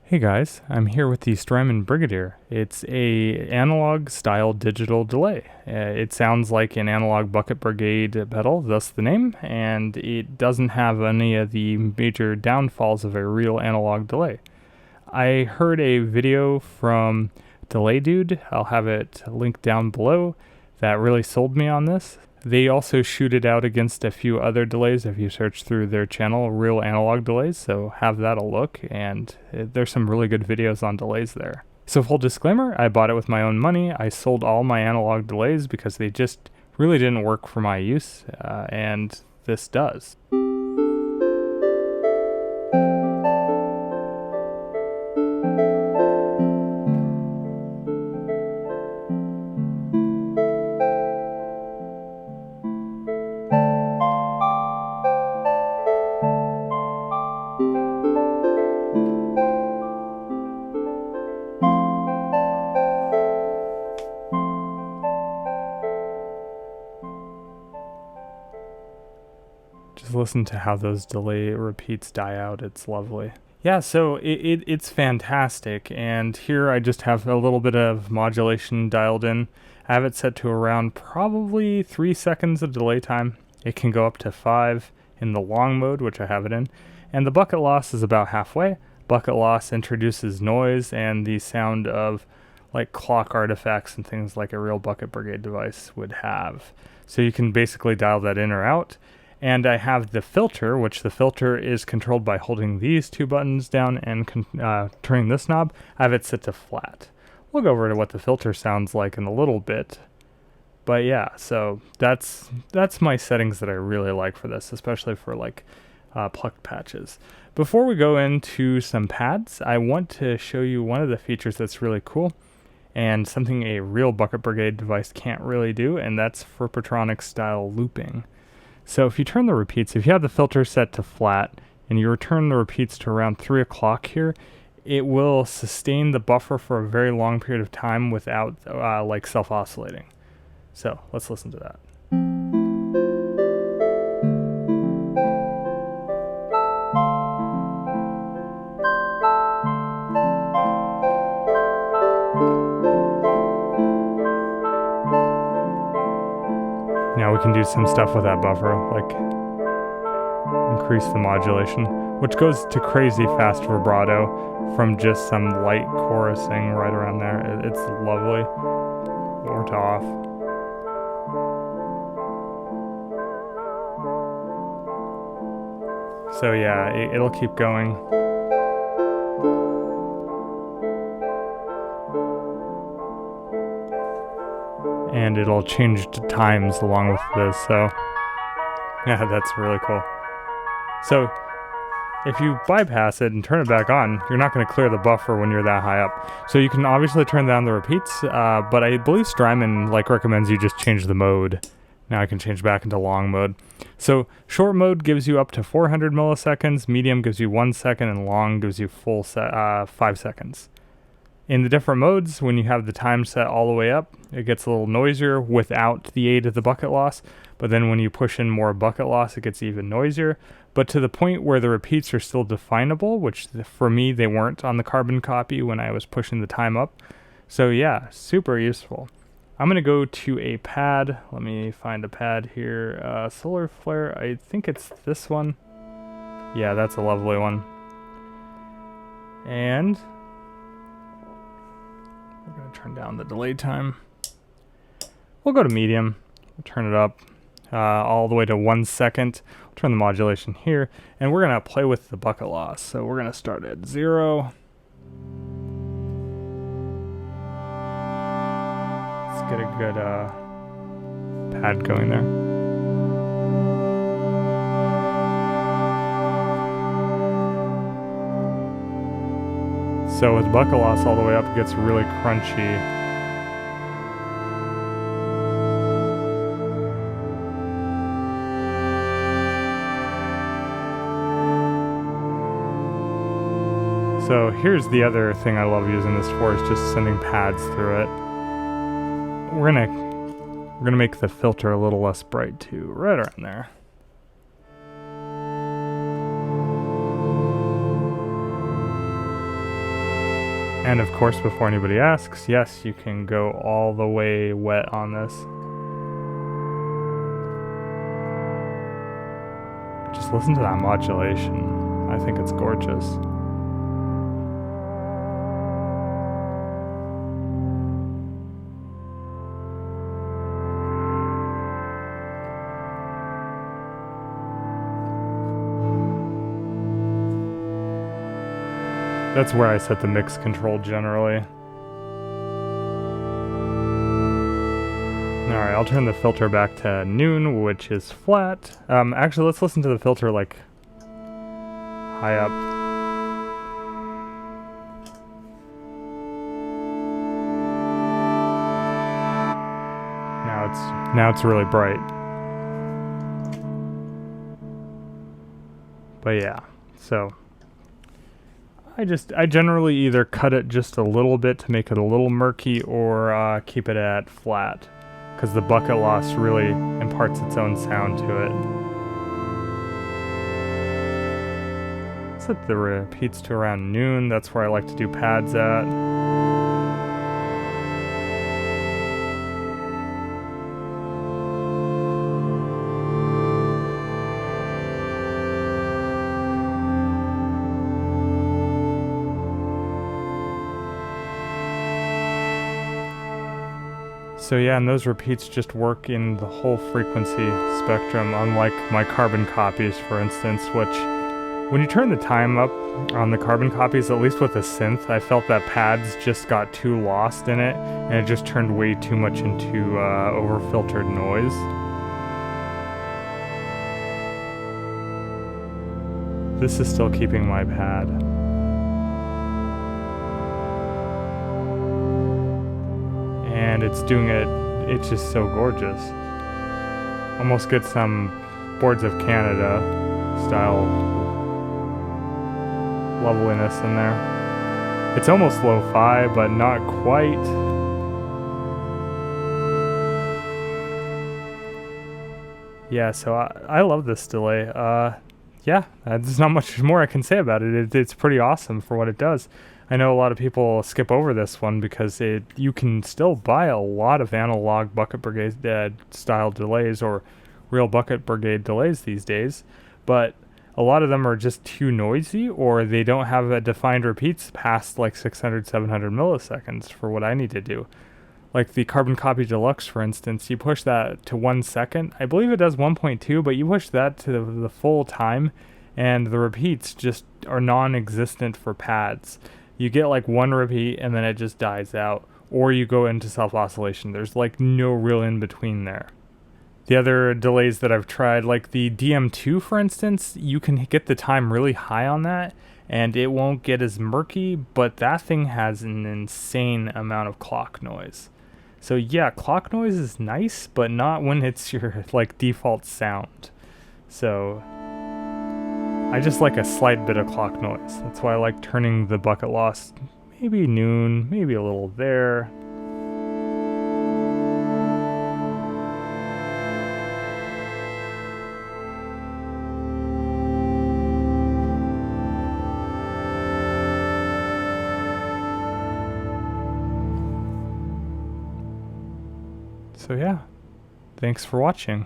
Hey guys, I'm here with the Strymon Brigadier. It's a analog style digital delay. It sounds like an analog bucket brigade pedal, thus the name, and it doesn't have any of the major downfalls of a real analog delay. I heard a video from Delay Dude, I'll have it linked down below, that really sold me on this. They also shoot it out against a few other delays if you search through their channel, real analog delays, so have that a look, and there's some really good videos on delays there. So full disclaimer, I bought it with my own money. I sold all my analog delays because they just really didn't work for my use, and this does. Just listen to how those delay repeats die out. It's lovely. Yeah, so it's fantastic. And here I just have a little bit of modulation dialed in. I have it set to around probably 3 seconds of delay time. It can go up to 5 in the long mode, which I have it in. And the bucket loss is about halfway. Bucket loss introduces noise and the sound of like clock artifacts and things like a real bucket brigade device would have. So you can basically dial that in or out. And I have the filter, which the filter is controlled by holding these two buttons down and turning this knob. I have it set to flat. We'll go over to what the filter sounds like in a little bit. But yeah, so that's my settings that I really like for this, especially for like plucked patches. Before we go into some pads, I want to show you one of the features that's really cool and something a real bucket brigade device can't really do, and that's Furpatronic style looping. So if you turn the repeats, if you have the filter set to flat and you return the repeats to around 3 o'clock here, it will sustain the buffer for a very long period of time without like self-oscillating. So let's listen to that. Now we can do some stuff with that buffer, like increase the modulation, which goes to crazy fast vibrato from just some light chorusing right around there. It's lovely. Or to off. So yeah, it'll keep going. And it'll change to times along with this, so yeah, that's really cool. So if you bypass it and turn it back on, you're not going to clear the buffer when you're that high up. So you can obviously turn down the repeats, but I believe Strymon recommends you just change the mode. Now I can change back into long mode. So short mode gives you up to 400 milliseconds, medium gives you 1 second, and long gives you full 5 seconds. In the different modes, when you have the time set all the way up, it gets a little noisier without the aid of the bucket loss. But then when you push in more bucket loss, it gets even noisier. But to the point where the repeats are still definable, which for me, they weren't on the carbon copy when I was pushing the time up. So yeah, super useful. I'm going to go to a pad. Let me find a pad here. Solar Flare, I think it's this one. Yeah, that's a lovely one. And we're going to turn down the delay time. We'll go to medium. We'll turn it up all the way to 1 second. We'll turn the modulation here. And we're going to play with the bucket loss. So we're going to start at 0. Let's get a good pad going there. So with bucket loss all the way up, it gets really crunchy. So here's the other thing I love using this for, is just sending pads through it. We're gonna make the filter a little less bright too, right around there. And of course, before anybody asks, yes, you can go all the way wet on this. Just listen to that modulation. I think it's gorgeous. That's where I set the mix control generally. Alright, I'll turn the filter back to noon, which is flat. Actually, let's listen to the filter like high up. Now it's really bright. But yeah, so I generally either cut it just a little bit to make it a little murky or keep it at flat, because the bucket loss really imparts its own sound to it. Set the repeats to around noon. That's where I like to do pads at. So yeah, and those repeats just work in the whole frequency spectrum, unlike my carbon copies, for instance, which, when you turn the time up on the carbon copies, at least with the synth, I felt that pads just got too lost in it, and it just turned way too much into over-filtered noise. This is still keeping my pad. And it's doing it, it's just so gorgeous. Almost get some Boards of Canada style loveliness in there. It's almost lo-fi, but not quite. Yeah, so I love this delay. Yeah, there's not much more I can say about it. It's pretty awesome for what it does. I know a lot of people skip over this one because you can still buy a lot of analog Bucket Brigade style delays or real Bucket Brigade delays these days, but a lot of them are just too noisy, or they don't have a defined repeats past like 600, 700 milliseconds for what I need to do. Like the Carbon Copy Deluxe, for instance, you push that to 1 second. I believe it does 1.2, but you push that to the full time, and the repeats just are non-existent for pads. You get like one repeat and then it just dies out, or you go into self-oscillation. There's like no real in-between there. The other delays that I've tried, like the DM2 for instance, you can get the time really high on that and it won't get as murky, but that thing has an insane amount of clock noise. So yeah, clock noise is nice, but not when it's your like default sound. So I just like a slight bit of clock noise. That's why I like turning the bucket loss maybe noon, maybe a little there. So yeah, thanks for watching.